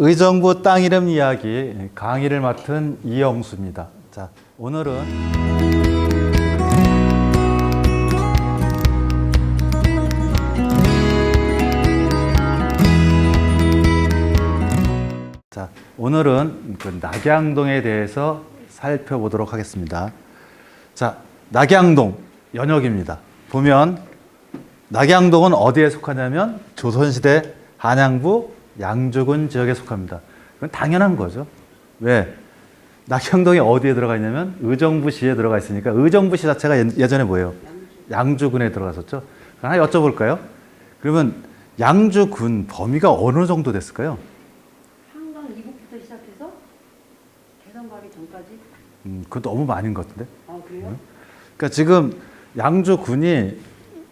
의정부 땅 이름 이야기 강의를 맡은 이영수입니다. 자, 오늘은 그 낙양동에 대해서 살펴보도록 하겠습니다. 자, 낙양동 연역입니다. 보면 낙양동은 어디에 속하냐면 조선시대 한양부 양주군 지역에 속합니다. 그건 당연한 거죠. 왜? 낙양동이 어디에 들어가 있냐면 의정부시에 들어가 있으니까 의정부시 자체가 예전에 뭐예요? 양주군에 들어갔었죠. 하나 여쭤볼까요? 그러면 양주군 범위가 어느 정도 됐을까요? 한강 이북부터 시작해서 개성 가기 전까지? 그건 너무 많은 것 같은데? 아, 그래요? 그러니까 지금 양주군이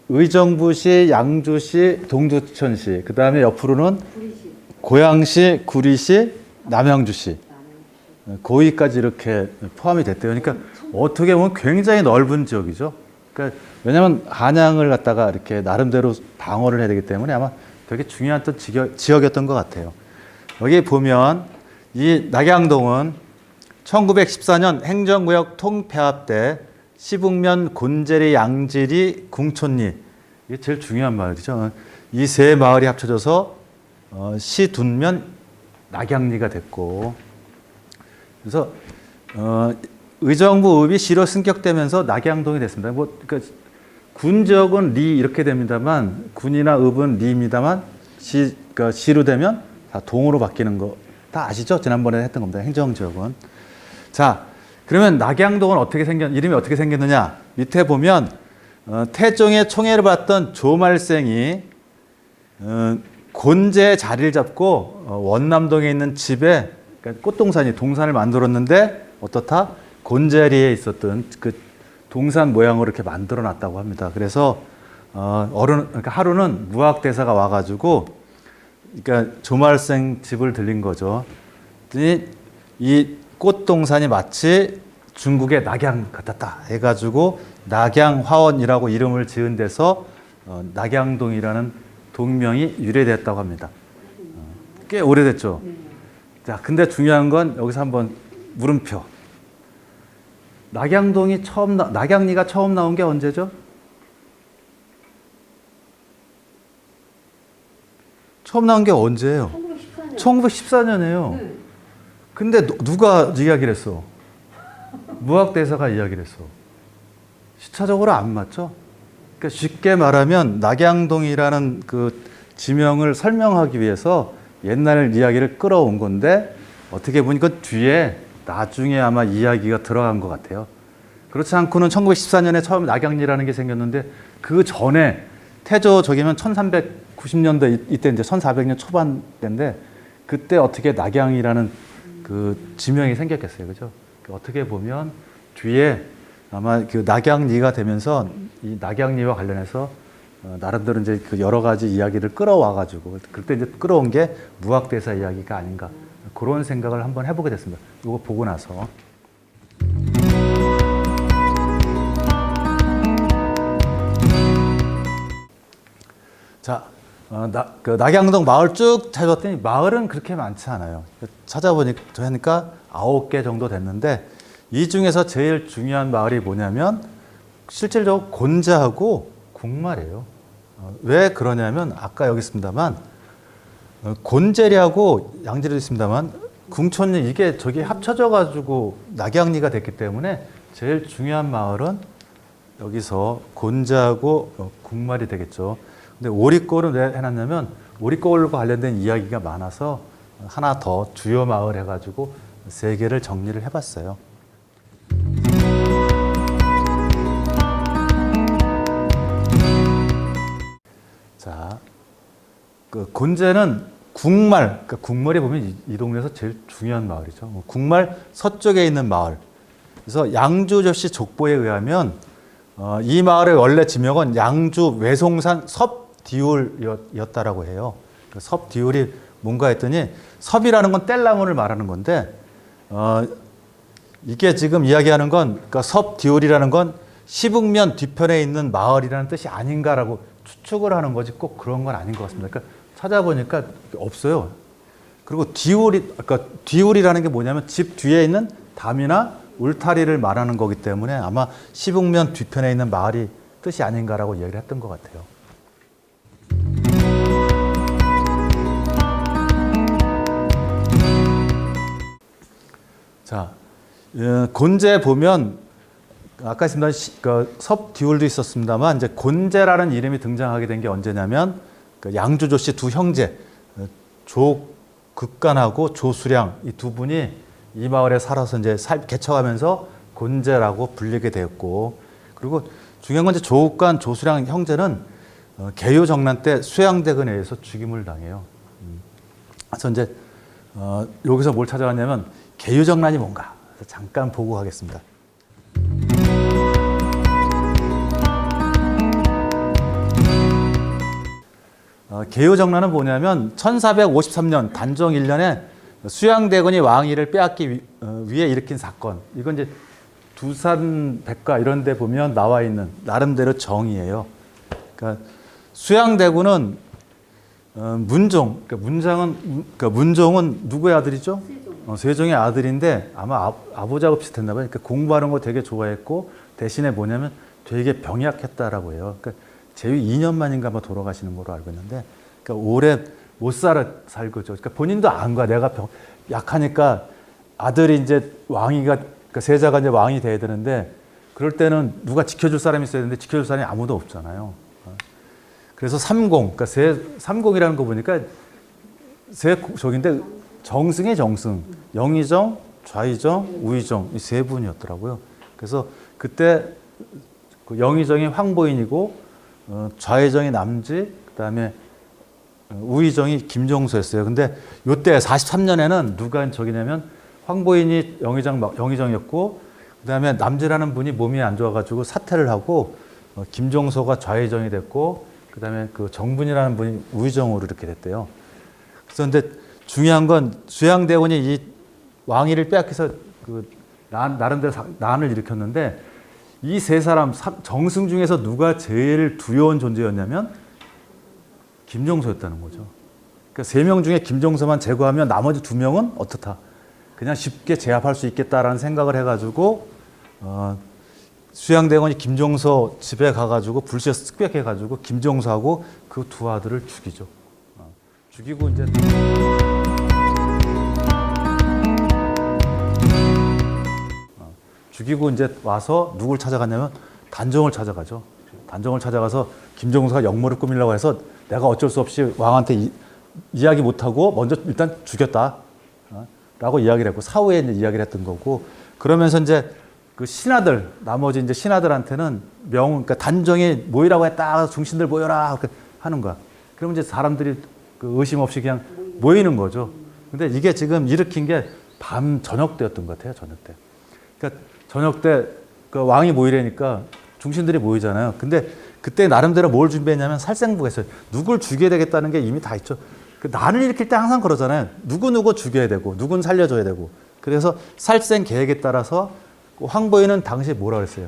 의정부시, 양주시, 동두천시, 그 다음에 옆으로는 구리시. 고양시, 구리시, 남양주시, 고의까지 이렇게 포함이 됐대요. 그러니까 어떻게 보면 굉장히 넓은 지역이죠. 그러니까 왜냐하면 한양을 갖다가 이렇게 나름대로 방어를 해야 되기 때문에 아마 되게 중요한 또 지역이었던 것 같아요. 여기 보면 이 낙양동은 1914년 행정구역 통폐합 때 시북면, 곤제리, 양지리, 궁촌리, 이게 제일 중요한 마을이죠. 이 세 마을이 합쳐져서 시둔면 낙양리가 됐고, 그래서 의정부 읍이 시로 승격되면서 낙양동이 됐습니다. 그러니까 군 지역은 리 이렇게 됩니다만, 군이나 읍은 리입니다만, 그러니까 시로 되면 다 동으로 바뀌는 거 다 아시죠? 지난번에 했던 겁니다. 행정지역은. 자, 그러면 낙양동은 이름이 어떻게 생겼느냐? 밑에 보면 태종의 총애를 받던 조말생이 곤제의 자리를 잡고 원남동에 있는 집에, 그러니까 꽃동산이 동산을 만들었는데 어떻다? 곤제리에 있었던 그 동산 모양으로 이렇게 만들어 놨다고 합니다. 그래서 그러니까 하루는 무학대사가 와가지고, 그러니까 조말생 집을 들린 거죠. 이 꽃동산이 마치 중국의 낙양 같았다 해가지고 낙양화원이라고 이름을 지은 데서 낙양동이라는 동명이 유래됐다고 합니다. 꽤 오래됐죠. 자, 근데 중요한 건 여기서 한번 물음표. 낙양리가 처음 나온 게 언제죠? 처음 나온 게 언제예요? 1914년. 1914년이에요. 네. 근데 누가 이야기를 했어? 무학대사가 이야기를 했어. 시차적으로 안 맞죠? 그러니까 쉽게 말하면 낙양동이라는 그 지명을 설명하기 위해서 옛날 이야기를 끌어온 건데, 어떻게 보니까 뒤에 나중에 아마 이야기가 들어간 것 같아요. 그렇지 않고는 1914년에 처음 낙양리라는 게 생겼는데, 그 전에 태조 저기면 1390년대, 이때 이제 1400년 초반 때인데, 그때 어떻게 낙양이라는 그 지명이 생겼겠어요. 그죠? 어떻게 보면 뒤에 아마 그 낙양리가 되면서 이 낙양리와 관련해서 나름대로 이제 그 여러 가지 이야기를 끌어와가지고, 그때 이제 끌어온 게 무학대사 이야기가 아닌가, 그런 생각을 한번 해보게 됐습니다. 이거 보고 나서. 자, 그 낙양동 마을 쭉 찾아봤더니 마을은 그렇게 많지 않아요. 찾아보니까 9개 정도 됐는데, 이 중에서 제일 중요한 마을이 뭐냐면 실질적으로 곤제하고 궁말이에요. 왜 그러냐면 아까 여기 있습니다만 곤제리하고 양지리도 있습니다만 궁촌리, 이게 저기 합쳐져 가지고 낙양리가 됐기 때문에 제일 중요한 마을은 여기서 곤제하고 궁말이 되겠죠. 근데 오리골은 왜 해놨냐면 오리골과 관련된 이야기가 많아서 하나 더 주요 마을 해가지고 3개를 정리를 해봤어요. 자, 그 곤제는 궁말, 그러니까 궁말이 보면 이 동네에서 제일 중요한 마을이죠. 궁말 서쪽에 있는 마을. 그래서 양주저씨 족보에 의하면 이 마을의 원래 지명은 양주 외송산 섭디울이었다라고 해요. 그 섭디울이 뭔가 했더니, 섭이라는 건 뗄나무를 말하는 건데, 이게 지금 이야기하는 건, 그러니까 섭디울이라는 건 시북면 뒤편에 있는 마을이라는 뜻이 아닌가라고 추측을 하는 거지 꼭 그런 건 아닌 것 같습니다. 그러니까 찾아보니까 없어요. 그리고 뒤울이라는 게 뭐냐면 집 뒤에 있는 담이나 울타리를 말하는 거기 때문에 아마 시북면 뒤편에 있는 마을이 뜻이 아닌가라고 이야기를 했던 것 같아요. 자, 곤제 보면 아까 있습니다. 섭디울도 있었습니다만 이제 곤제라는 이름이 등장하게 된 게 언제냐면 양주조 씨 두 형제 조극간하고 조수량 이 두 분이 이 마을에 살아서 이제 개척하면서 곤제라고 불리게 되었고, 그리고 중요한 건 이제 조극간 조수량 형제는 개요정난 때 수양대군에 의해서 죽임을 당해요. 그래서 이제 여기서 뭘 찾아왔냐면 개요정난이 뭔가 잠깐 보고 가겠습니다. 개요정난은 뭐냐면 1453년 단종 1년에 수양대군이 왕위를 빼앗기 위해 일으킨 사건. 이건 이제 두산 백과 이런 데 보면 나와 있는 나름대로 정의예요. 그러니까 수양대군은 문종, 문종은 누구의 아들이죠? 세종의 아들인데 아마 아버지하고 비슷했나 봐요. 그러니까 공부하는 거 되게 좋아했고 대신에 뭐냐면 되게 병약했다라고 해요. 그러니까 제위 2년 만인가 아마 돌아가시는 걸로 알고 있는데, 그러니까 오래 못 살고죠. 그러니까 본인도 안 가. 내가 약하니까 아들이 이제 왕위가, 그러니까 세자가 이제 왕이 돼야 되는데 그럴 때는 누가 지켜줄 사람이 있어야 되는데 지켜줄 사람이 아무도 없잖아요. 그래서 삼공, 그러니까 삼공이라는 거 보니까 저긴데 정승의 정승, 영의정, 좌의정, 우의정 이 세 분이었더라고요. 그래서 그때 그 영의정이 황보인이고 좌의정이 남지, 그다음에 우의정이 김종서였어요. 근데 요때 43년에는 누가 저기냐면 황보인이 영의정이었고 그다음에 남지라는 분이 몸이 안 좋아가지고 사퇴를 하고 김종서가 좌의정이 됐고 그다음에 그 정분이라는 분이 우의정으로 이렇게 됐대요. 그래서 근데 중요한 건 수양대군이 이 왕위를 빼앗겨서 그 나름대로 난을 일으켰는데 이 세 사람 정승 중에서 누가 제일 두려운 존재였냐면 김종서였다는 거죠. 그러니까 3명 중에 김종서만 제거하면 나머지 2명은 어떻다. 그냥 쉽게 제압할 수 있겠다라는 생각을 해가지고 수양대군이 김종서 집에 가가지고 불시에 습격해가지고 김종서하고 그 두 아들을 죽이죠. 죽이고 이제 와서 누굴 찾아갔냐면 단종을 찾아가죠. 단종을 찾아가서 김종서가 역모를 꾸미려고 해서 내가 어쩔 수 없이 왕한테 이야기 못하고 먼저 일단 죽였다. 라고 이야기를 했고 사후에 이제 이야기를 했던 거고, 그러면서 이제 그 신하들, 나머지 이제 신하들한테는 그러니까 단종이 모이라고 했다. 중신들 모여라. 하는 거야. 그러면 이제 사람들이 그 의심 없이 그냥 모이는 거죠. 근데 이게 지금 일으킨 게 저녁 때였던 것 같아요. 저녁 때. 그러니까 저녁 때 그 왕이 모이려니까 중신들이 모이잖아요. 근데 그때 나름대로 뭘 준비했냐면 살생부가 있어요. 누굴 죽여야 되겠다는 게 이미 다 있죠. 그 난을 일으킬 때 항상 그러잖아요. 누구 죽여야 되고 누군 살려줘야 되고. 그래서 살생 계획에 따라서 황보인은 당시에 뭐라 그랬어요?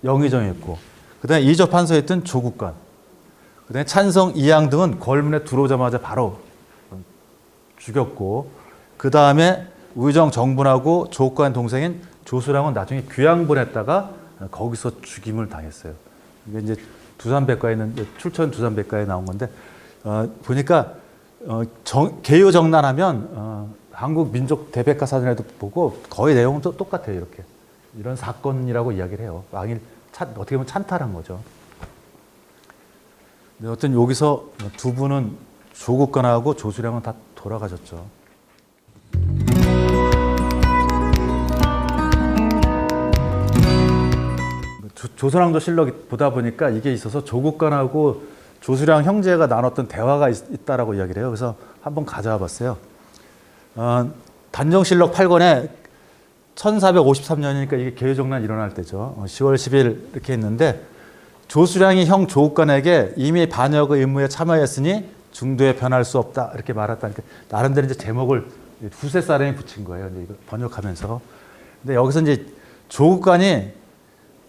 영의정이었고, 그다음에 이조판서에 있던 조국관, 그다음에 찬성, 이양 등은 걸문에 들어오자마자 바로 죽였고, 그 다음에 우의정 정분하고 조국관 동생인 조수량은 나중에 귀양 보냈다가 거기서 죽임을 당했어요. 이게 이제 두산백과에 있는 출천 두산백과에 나온 건데 보니까 개요정난하면 한국 민족 대백과 사전에도 보고 거의 내용은 똑같아요. 이렇게 이런 사건이라고 이야기를 해요. 왕일 어떻게 보면 찬탈한 거죠. 네, 어떤 여기서 두 분은 조국관하고 조수량은 다 돌아가셨죠. 조선왕조 실록 보다 보니까 이게 있어서 조국관하고 조수량 형제가 나눴던 대화가 있다라고 이야기를 해요. 그래서 한번 가져와 봤어요. 단정실록 8권에 1453년이니까 이게 개요정난 일어날 때죠. 10월 10일 이렇게 했는데, 조수량이 형 조국관에게 이미 반역의 임무에 참여했으니 중도에 변할 수 없다 이렇게 말했다니까 나름대로 이제 제목을 두세 사람이 붙인 거예요. 이제 이거 번역하면서. 근데 여기서 이제 조국관이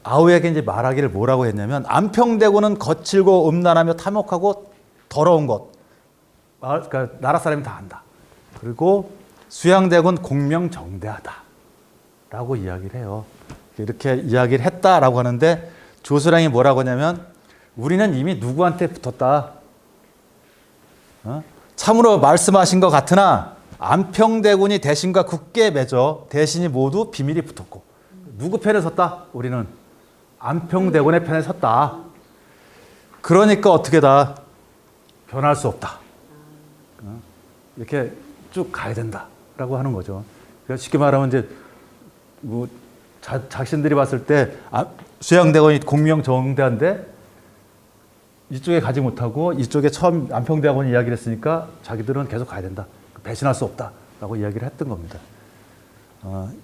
아우에게 이제 말하기를 뭐라고 했냐면, 안평대군은 거칠고 음란하며 탐욕하고 더러운 것. 그러니까 나라 사람이 다 안다. 그리고 수양대군 공명정대하다라고 이야기를 해요. 이렇게 이야기를 했다라고 하는데 조수량이 뭐라고 하냐면 우리는 이미 누구한테 붙었다. 참으로 말씀하신 것 같으나 안평대군이 대신과 굳게 맺어 대신이 모두 비밀이 붙었고 누구 편에 섰다? 우리는 안평대군의 편에 섰다. 그러니까 어떻게다? 변할 수 없다. 이렇게 쭉 가야 된다라고 하는 거죠. 그러니까 쉽게 말하면 이제 뭐 자신들이 봤을 때 수양대군이 공명정대한데 이쪽에 가지 못하고 이쪽에 처음 안평대군이 이야기를 했으니까 자기들은 계속 가야 된다. 배신할 수 없다라고 이야기를 했던 겁니다.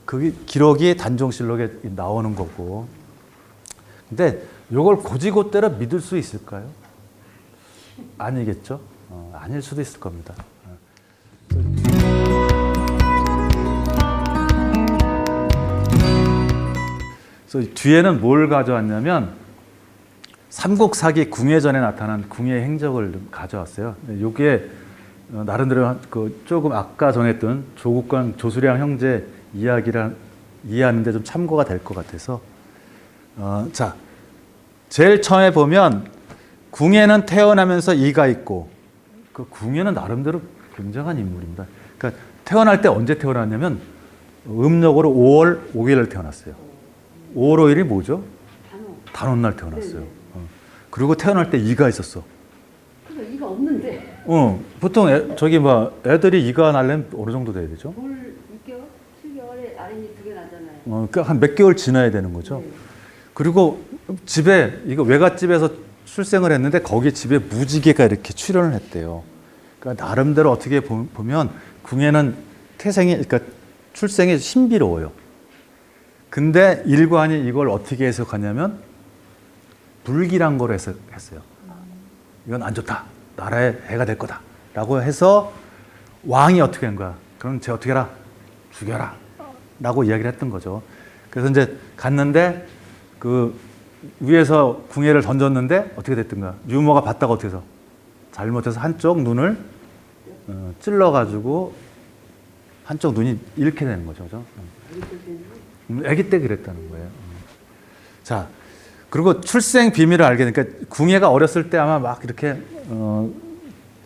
그 기록이 단종실록에 나오는 거고. 근데 이걸 고지고대로 믿을 수 있을까요? 아니겠죠. 아닐 수도 있을 겁니다. 그래서 뒤에는 뭘 가져왔냐면 삼국사기 궁예전에 나타난 궁예 행적을 가져왔어요. 이게 나름대로 조금 아까 전했던 조국광 조수량 형제 이야기를 이해하는데 좀 참고가 될 것 같아서 자 제일 처음에 보면 궁예는 태어나면서 이가 있고 그 궁예는 나름대로 굉장한 인물입니다. 그러니까 태어날 때 언제 태어났냐면 음력으로 5월 5일을 태어났어요. 5월 5일이 뭐죠? 단오날 태어났어요. 그리고 태어날 때 이가 있었어. 그래서 이가 없는데. 보통 애들이 이가 나려면 어느 정도 돼야 되죠? 올 6개월? 7개월에 아랫니 2개 나잖아요. 그러니까 한 몇 개월 지나야 되는 거죠. 네. 그리고 집에 이거 외갓집에서 출생을 했는데 거기 집에 무지개가 이렇게 출현을 했대요. 그러니까 나름대로 어떻게 보면 궁예는 그러니까 출생이 신비로워요. 근데 일관이 이걸 어떻게 해석하냐면 불길한 거로 했어요. 이건 안 좋다. 나라의 해가 될 거다. 라고 해서 왕이 어떻게 한 거야? 그럼 쟤 어떻게 해라? 죽여라. 라고 이야기를 했던 거죠. 그래서 이제 갔는데 그 위에서 궁예를 던졌는데 어떻게 됐든가. 유모가 봤다가 어떻게 해서 잘못해서 한쪽 눈을 찔러가지고 한쪽 눈이 잃게 되는 거죠. 그죠? 아기 때 그랬다는 거예요. 자, 그리고 출생 비밀을 알게 되니까 궁예가 어렸을 때 아마 막 이렇게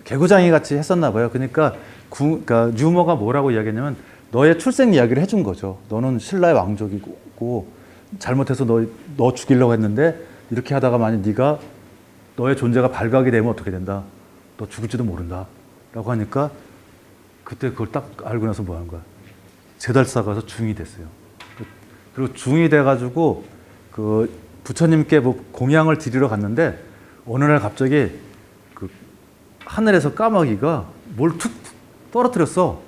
개구장이 같이 했었나 봐요. 그러니까 유모가 뭐라고 이야기했냐면 너의 출생 이야기를 해준 거죠. 너는 신라의 왕족이고 잘못해서 너 죽이려고 했는데 이렇게 하다가 만약 네가 너의 존재가 발각이 되면 어떻게 된다. 너 죽을지도 모른다. 라고 하니까 그때 그걸 딱 알고 나서 뭐 하는 거야. 3달 싸가서 중이 됐어요. 그리고 중이 돼가지고 그 부처님께 뭐 공양을 드리러 갔는데 어느 날 갑자기 그 하늘에서 까마귀가 뭘 툭 떨어뜨렸어.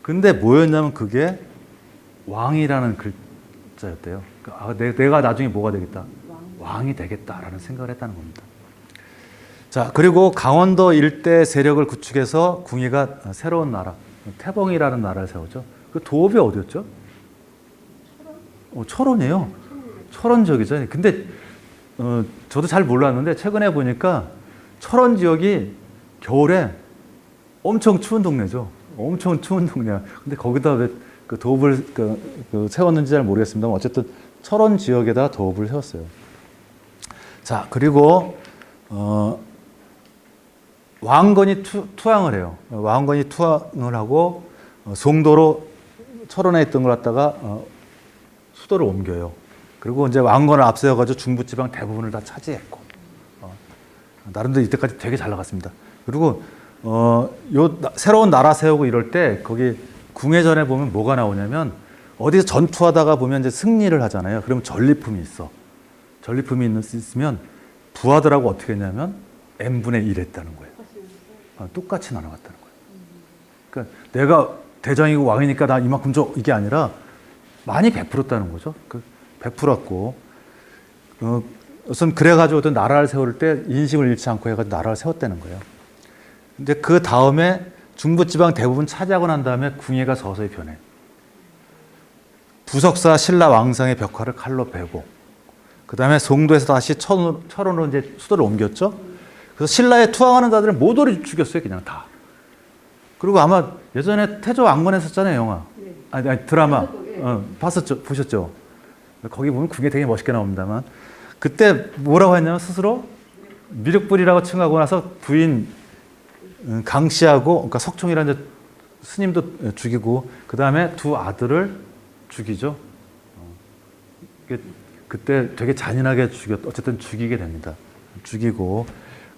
근데 뭐였냐면 그게 왕이라는 글자였대요. 내가 나중에 뭐가 되겠다? 왕이 되겠다라는 생각을 했다는 겁니다. 자, 그리고 강원도 일대 세력을 구축해서 궁예가 새로운 나라, 태봉이라는 나라를 세우죠. 그 도읍이 어디였죠? 철원이에요. 철원 지역이죠. 근데 저도 잘 몰랐는데 최근에 보니까 철원 지역이 겨울에 엄청 추운 동네죠. 엄청 추운 동네야. 근데 거기다 왜 그 도읍을 세웠는지 잘 모르겠습니다. 어쨌든 철원 지역에다 도읍을 세웠어요. 자, 그리고 왕건이 투항을 해요. 왕건이 투항을 하고 송도로 철원에 있던 걸 갖다가 수도를 옮겨요. 그리고 이제 왕건을 앞세워가지고 중부지방 대부분을 다 차지했고, 나름대로 이때까지 되게 잘 나갔습니다. 그리고 새로운 나라 세우고 이럴 때 거기 궁예전에 보면 뭐가 나오냐면 어디서 전투하다가 보면 이제 승리를 하잖아요. 그러면 전리품이 있어. 전리품이 있으면 부하들하고 어떻게 했냐면 n분의 1 했다는 거예요. 똑같이 나눠갔다는 거예요. 그러니까 내가 대장이고 왕이니까 나 이만큼 줘 이게 아니라 많이 베풀었다는 거죠. 베풀었고 우선 그래가지고 어떤 나라를 세울 때 인심을 잃지 않고 해가지고 나라를 세웠다는 거예요. 근데 그 다음에 중부지방 대부분 차지하고 난 다음에 궁예가 서서히 변해. 부석사 신라 왕상의 벽화를 칼로 베고, 그 다음에 송도에서 다시 철원으로 이제 수도를 옮겼죠. 그래서 신라에 투항하는 자들을 모조리 죽였어요, 그냥 다. 그리고 아마 예전에 태조 왕건 했었잖아요, 영화. 네. 아니 드라마. 예. 봤었죠, 보셨죠? 거기 보면 궁예 되게 멋있게 나옵니다만 그때 뭐라고 했냐면 스스로 미륵불이라고 칭하고 나서 부인 강 씨하고 그러니까 석총이라는 이제 스님도 죽이고 그 다음에 두 아들을 죽이죠. 그때 되게 잔인하게 어쨌든 죽이게 됩니다. 죽이고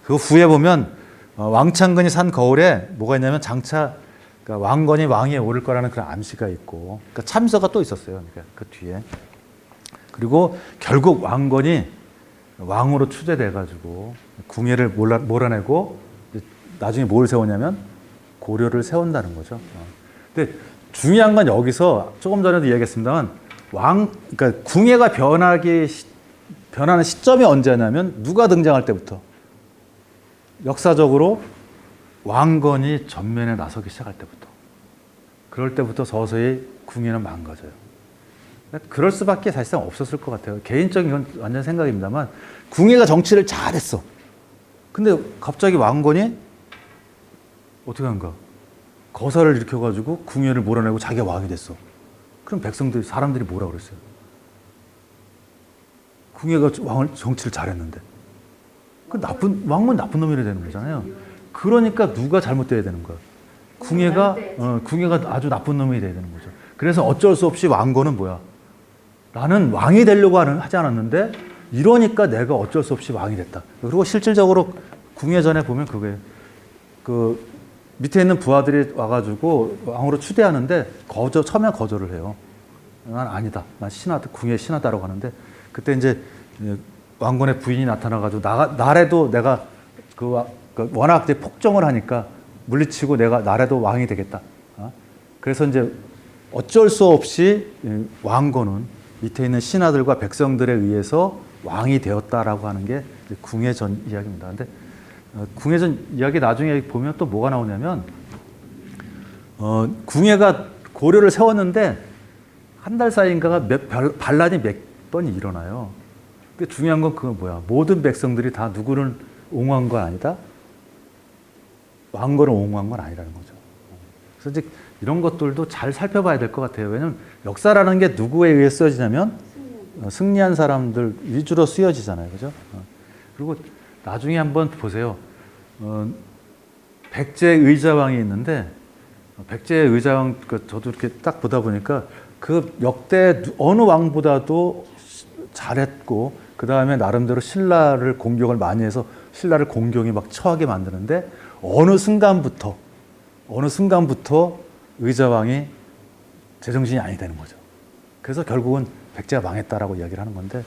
그 후에 보면 왕창근이 산 거울에 뭐가 있냐면 장차 그러니까 왕건이 왕위에 오를 거라는 그런 암시가 있고 그러니까 참서가 또 있었어요. 그러니까 그 뒤에 그리고 결국 왕건이 왕으로 추대돼 가지고 궁예를 몰아내고 나중에 뭘 세우냐면 고려를 세운다는 거죠. 근데 중요한 건 여기서 조금 전에도 이야기했습니다만 그러니까 궁예가 변하는 시점이 언제냐면 누가 등장할 때부터 역사적으로 왕건이 전면에 나서기 시작할 때부터 그럴 때부터 서서히 궁예는 망가져요. 그럴 수밖에 사실상 없었을 것 같아요. 개인적인 건 완전 생각입니다만 궁예가 정치를 잘했어. 근데 갑자기 왕건이 어떻게 한가? 거사를 일으켜가지고 궁예를 몰아내고 자기가 왕이 됐어. 그럼 사람들이 뭐라 그랬어요? 궁예가 정치를 잘했는데. 왕건 나쁜 놈이라 되는 거잖아요. 그러니까 누가 잘못돼야 되는 거야? 궁예가 아주 나쁜 놈이 돼야 되는 거죠. 그래서 어쩔 수 없이 왕건은 뭐야? 나는 왕이 되려고 하지 않았는데 이러니까 내가 어쩔 수 없이 왕이 됐다. 그리고 실질적으로 궁예전에 보면 그게 그 밑에 있는 부하들이 와가지고 왕으로 추대하는데 처음에 거절을 해요. 난 아니다. 난 궁예 신하다라고 하는데 그때 이제 왕건의 부인이 나타나가지고 나래도 내가 워낙 이제 폭정을 하니까 물리치고 나래도 왕이 되겠다. 그래서 이제 어쩔 수 없이 왕건은 밑에 있는 신하들과 백성들에 의해서 왕이 되었다라고 하는 게 궁예전 이야기입니다. 근데 궁예전 이야기 나중에 보면 또 뭐가 나오냐면 궁예가 고려를 세웠는데 한 달 사이인가가 반란이 몇 번이 일어나요. 근데 중요한 건 그건 뭐야? 모든 백성들이 다 누구를 옹호한 건 아니다. 왕건을 옹호한 건 아니라는 거죠. 그래서 이제 이런 것들도 잘 살펴봐야 될 것 같아요. 왜냐하면 역사라는 게 누구에 의해 쓰여지냐면 승리한 사람들 위주로 쓰여지잖아요. 그죠? 그리고 나중에 한번 보세요. 백제 의자왕이 있는데 백제 의자왕 저도 이렇게 딱 보다 보니까 그 역대 어느 왕보다도 잘했고 그 다음에 나름대로 신라를 공격을 많이 해서 신라를 공경이 막 처하게 만드는데 어느 순간부터 의자왕이 제정신이 아니 되는 거죠. 그래서 결국은 백제가 망했다라고 이야기를 하는 건데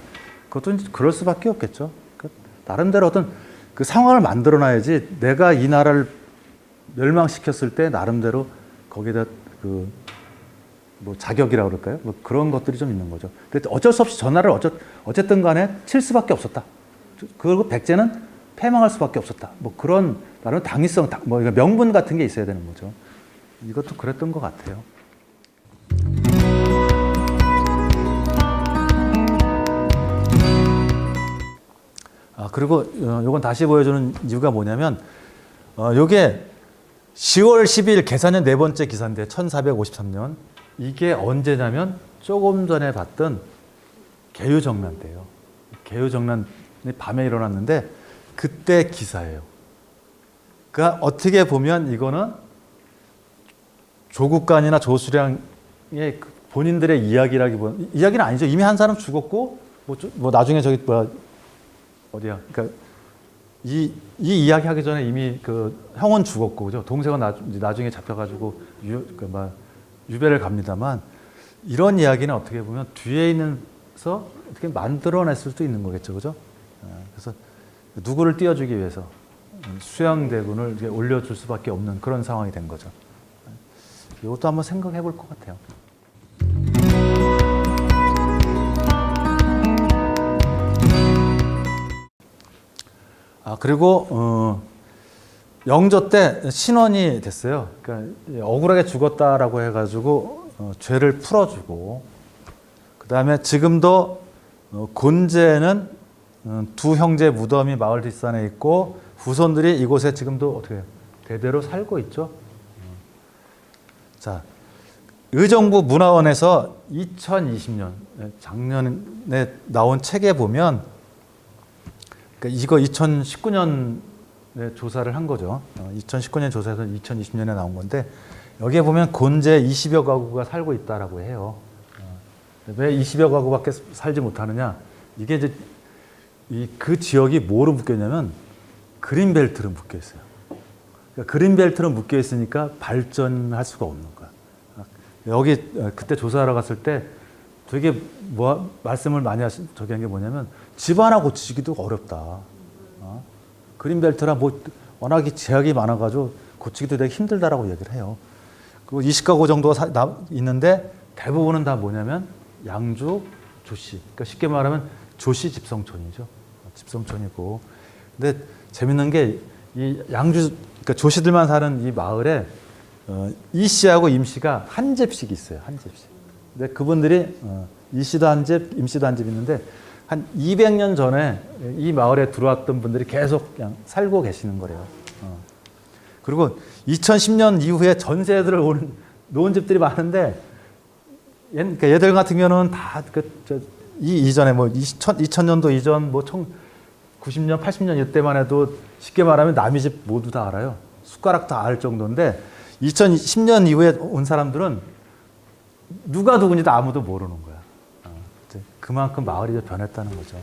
그것도 이제 그럴 수밖에 없겠죠. 나름대로 어떤 그 상황을 만들어놔야지 내가 이 나라를 멸망시켰을 때 나름대로 거기다 뭐 자격이라고 그럴까요? 뭐 그런 것들이 좀 있는 거죠. 근데 어쩔 수 없이 전화를 어쨌든 간에 칠 수밖에 없었다. 그리고 백제는 패망할 수밖에 없었다. 뭐 그런 나름 당위성, 명분 같은 게 있어야 되는 거죠. 이것도 그랬던 것 같아요. 그리고 이건 다시 보여주는 이유가 뭐냐면 요게 10월 12일 계산년 네 번째 기사인데 1453년 이게 언제냐면 조금 전에 봤던 개유정난때예요. 개유정난이 밤에 일어났는데 그때 기사예요. 그러니까 어떻게 보면 이거는 조국간이나 조수량의 본인들의 이야기라기보다는 이야기는 아니죠. 이미 한 사람 죽었고 뭐 나중에 어디야? 그러니까 이 이야기 하기 전에 이미 그 형은 죽었고, 그죠? 동생은 나중에 잡혀가지고 유배를 갑니다만 이런 이야기는 어떻게 보면 뒤에 있는서 어떻게 만들어냈을 수도 있는 거겠죠, 그죠? 그래서 누구를 띄워주기 위해서 수양대군을 이렇게 올려줄 수밖에 없는 그런 상황이 된 거죠. 이것도 한번 생각해 볼 것 같아요. 그리고 영조 때 신원이 됐어요. 그러니까 억울하게 죽었다라고 해가지고 죄를 풀어주고 그 다음에 지금도 곤제는 두 형제 무덤이 마을 뒷산에 있고 후손들이 이곳에 지금도 어떻게 해요? 대대로 살고 있죠. 자, 의정부 문화원에서 2020년 작년에 나온 책에 보면 그러니까 이거 2019년에 조사를 한 거죠. 2019년 조사에서 2020년에 나온 건데 여기에 보면 곤제 20여 가구가 살고 있다라고 해요. 왜 20여 가구밖에 살지 못하느냐? 이게 이제 그 지역이 뭐로 묶여 있냐면 그린벨트로 묶여 있어요. 그러니까 그린벨트로 묶여 있으니까 발전할 수가 없는 거야. 여기 그때 조사하러 갔을 때 되게 말씀을 많이 하신 저기 한 게 뭐냐면 집 하나 고치기도 어렵다. 그린벨트라 워낙에 제약이 많아가지고 고치기도 되게 힘들다라고 얘기를 해요. 그리고 20가구 정도가 있는데 대부분은 다 뭐냐면 양주, 조씨. 그러니까 쉽게 말하면 조씨 집성촌이죠. 집성촌이고. 근데 재밌는 게 이 양주, 그러니까 조씨들만 사는 이 마을에 이 씨하고 임 씨가 한 집씩 있어요. 한 집씩. 근데 그분들이 이 씨도 한 집, 임 씨도 한 집 있는데 한 200년 전에 이 마을에 들어왔던 분들이 계속 그냥 살고 계시는 거래요. 그리고 2010년 이후에 전세들을 놓은 집들이 많은데 그러니까 얘들 같은 경우는 다 이전에 2000년도 이전 90년, 80년 이때만 해도 쉽게 말하면 남의 집 모두 다 알아요. 숟가락 다 알 정도인데 2010년 이후에 온 사람들은 누가 누군지도 아무도 모르는 거야. 그만큼 마을이 변했다는 거죠.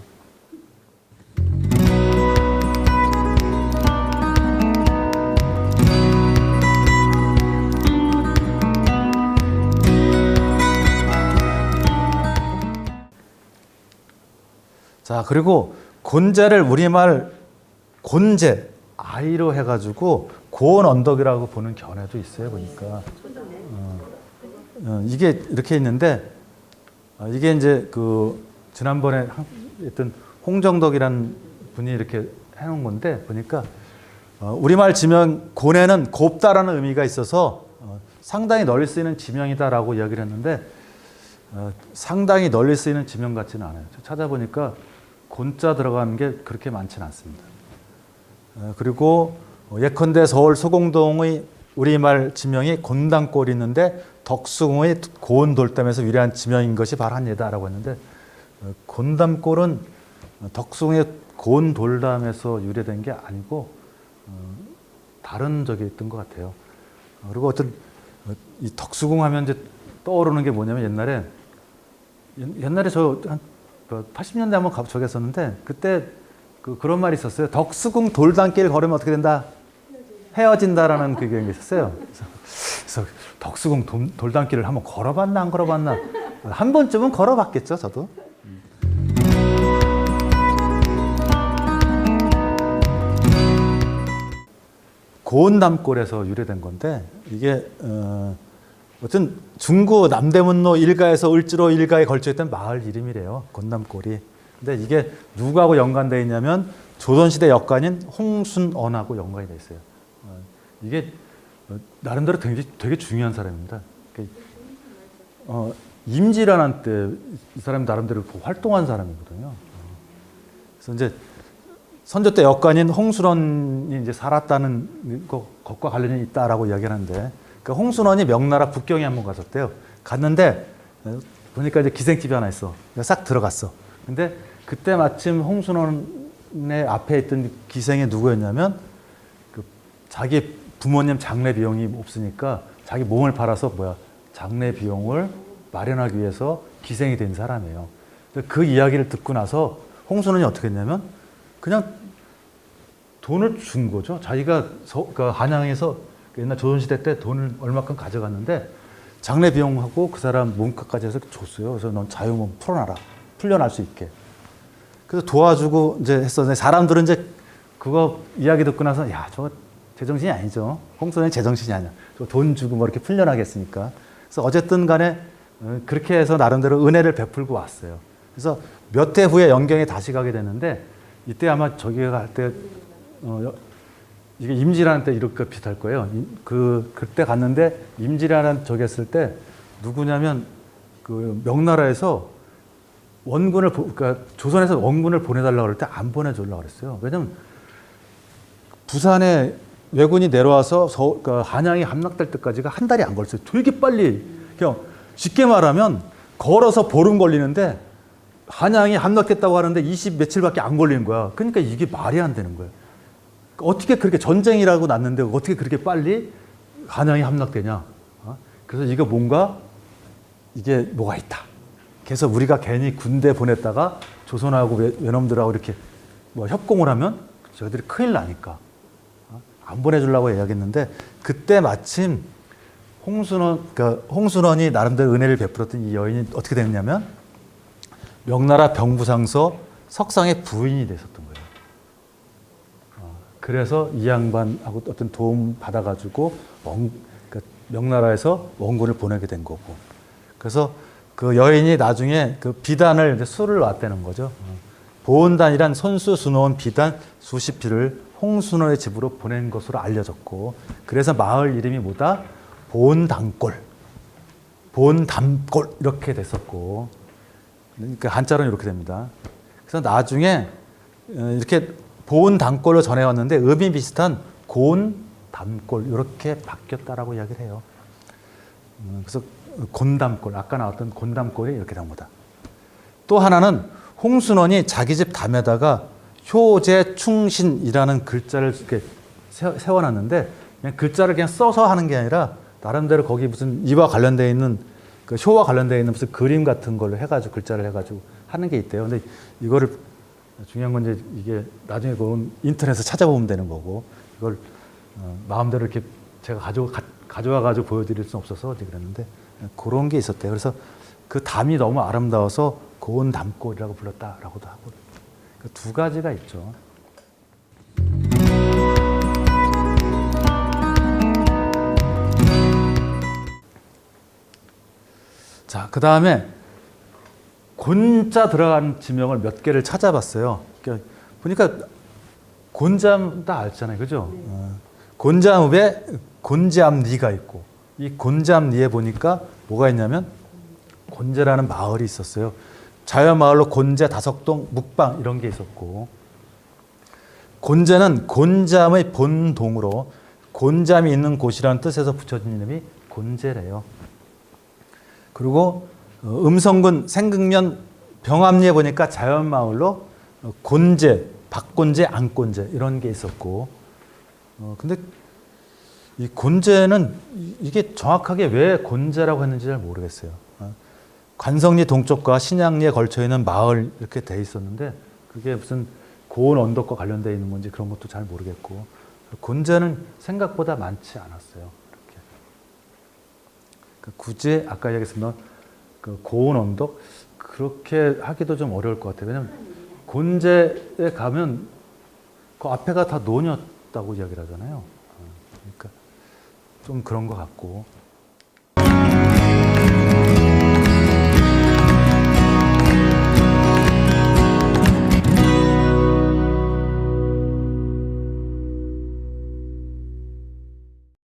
자, 그리고 곤제를 우리말 곤제, 아이로 해가지고 고온 언덕이라고 보는 견해도 있어요, 보니까. 이게 이렇게 있는데, 이게 이제 지난번에 했던 홍정덕이라는 분이 이렇게 해놓은 건데, 보니까, 우리말 지명, 곤에는 곱다라는 의미가 있어서 상당히 널리 쓰이는 지명이다라고 이야기를 했는데, 상당히 널리 쓰이는 지명 같지는 않아요. 찾아보니까 곤자 들어가는 게 그렇게 많지는 않습니다. 그리고 예컨대 서울 소공동의 우리말 지명이 곤단골이 있는데 덕수궁의 고운 돌담에서 유래한 지명인 것이 바로 한 예다라고 했는데 곤담골은 덕수궁의 고운 돌담에서 유래된 게 아니고 다른 적이 있던 것 같아요. 그리고 어떤 이 덕수궁 하면 이제 떠오르는 게 뭐냐면 옛날에 저 한 80년대 한번 저기 했었는데 그때 그런 말이 있었어요. 덕수궁 돌담길 걸으면 어떻게 된다? 헤어진다라는 그게 있었어요. 그래서 덕수궁 돌담길을 한번 걸어봤나 안 걸어봤나? 한 번쯤은 걸어봤겠죠, 저도. 고운담골에서 유래된 건데 이게 어떤 중구 남대문로 일가에서 을지로 일가에 걸쳐있던 마을 이름이래요. 곤담골이. 근데 이게 누구하고 연관되어 있냐면 조선시대 역관인 홍순언하고 연관이 되어 있어요. 이게 나름대로 되게 중요한 사람입니다. 임진왜란 때 이 사람이 나름대로 활동한 사람이거든요. 그래서 이제 선조 때 역관인 홍순원이 이제 살았다는 것과 관련이 있다라고 이야기를 하는데, 그러니까 홍순원이 명나라 북경에 한번 갔었대요. 갔는데 보니까 이제 기생집이 하나 있어. 싹 들어갔어. 근데 그때 마침 홍순원의 앞에 있던 기생이 누구였냐면 자기 부모님 장례 비용이 없으니까 자기 몸을 팔아서 장례 비용을 마련하기 위해서 기생이 된 사람이에요. 그 이야기를 듣고 나서 홍순원이 어떻게 했냐면 그냥 돈을 준 거죠. 자기가 한양에서 옛날 조선시대 때 돈을 얼마큼 가져갔는데 장례 비용하고 그 사람 몸값까지 해서 줬어요. 그래서 넌 자유몸 풀어놔라. 풀려날 수 있게. 그래서 도와주고 이제 했었는데 사람들은 이제 그거 이야기 듣고 나서 야, 저거 제정신이 아니죠. 홍순원이 제정신이 아니야. 돈 주고 이렇게 풀려나겠습니까? 그래서 어쨌든 간에 그렇게 해서 나름대로 은혜를 베풀고 왔어요. 그래서 몇 해 후에 연경에 다시 가게 됐는데 이때 아마 저기 갈 때 이게 임진왜란 때 이렇게 비슷할 거예요. 그때 갔는데 임진왜란 저기 했을 때 누구냐면 명나라에서 원군을 그러니까 조선에서 원군을 보내달라고 그럴 때 안 보내주려고 그랬어요. 왜냐면 부산에 왜군이 내려와서 그러니까 한양이 함락될 때까지가 한 달이 안 걸렸어요. 되게 빨리. 그냥 쉽게 말하면 걸어서 보름 걸리는데 한양이 함락됐다고 하는데 20 며칠밖에 안 걸리는 거야. 그러니까 이게 말이 안 되는 거예요. 어떻게 그렇게 전쟁이라고 났는데 어떻게 그렇게 빨리 한양이 함락되냐. 그래서 이거 뭔가 이게 뭐가 있다. 그래서 우리가 괜히 군대 보냈다가 조선하고 외놈들하고 이렇게 뭐 협공을 하면 저희들이 큰일 나니까 안 보내주려고 이야기했는데 그때 마침 홍순원이 나름대로 은혜를 베풀었던 이 여인이 어떻게 됐냐면 명나라 병부상서 석상의 부인이 됐었던 거예요. 그래서 이 양반하고 어떤 도움 받아가지고 명나라에서 원군을 보내게 된 거고. 그래서 그 여인이 나중에 그 비단을 이제 술을 놨다는 거죠. 보온단이란 손수 수놓은 비단 수십 피를 홍순원의 집으로 보낸 것으로 알려졌고, 그래서 마을 이름이 뭐다? 보온담골, 보온담골 이렇게 됐었고, 그러니까 한자로는 이렇게 됩니다. 그래서 나중에 이렇게 보온담골로 전해왔는데 의미 비슷한 고온담골 이렇게 바뀌었다라고 이야기를 해요. 그래서 곤담골, 아까 나왔던 곤담골이 이렇게 된 거다. 또 하나는 홍순원이 자기 집 담에다가 효제충신이라는 글자를 이렇게 세워놨는데 그냥 글자를 그냥 써서 하는 게 아니라 나름대로 거기 무슨 이와 관련되어 있는 그 효와 관련되어 있는 무슨 그림 같은 걸로 해가지고 글자를 해가지고 하는 게 있대요. 근데 이거를 중요한 건 이제 이게 나중에 그건 인터넷에서 찾아보면 되는 거고 이걸 마음대로 이렇게 제가 가져와가지고 보여드릴 수는 없어서 어떻게 그랬는데 그런 게 있었대요. 그래서 그 담이 너무 아름다워서 고운 담골이라고 불렀다라고도 하고 그 두 가지가 있죠. 자, 그 다음에 곤자 들어간 지명을 몇 개를 찾아봤어요. 그러니까 보니까 곤잠 다 알잖아요, 그죠? 곤잠읍에 곤잠리가 있고 이 곤잠리에 보니까 뭐가 있냐면 곤제라는 마을이 있었어요. 자연마을로 곤제, 다석동, 묵방 이런 게 있었고 곤제는 곤잠의 본동으로 곤잠이 있는 곳이라는 뜻에서 붙여진 이름이 곤제래요. 그리고 음성군 생극면 병암리에 보니까 자연마을로 곤제, 박곤제, 안곤제 이런 게 있었고 근데 이 곤제는 이게 정확하게 왜 곤제라고 했는지 잘 모르겠어요. 관성리 동쪽과 신양리에 걸쳐 있는 마을 이렇게 돼 있었는데 그게 무슨 고운 언덕과 관련되어 있는 건지 그런 것도 잘 모르겠고 곤제는 생각보다 많지 않았어요. 이렇게. 굳이 아까 얘기했던 그 고운 언덕 그렇게 하기도 좀 어려울 것 같아요. 왜냐하면 곤제에 가면 그 앞에가 다 논이었다고 이야기를 하잖아요. 그러니까 좀 그런 것 같고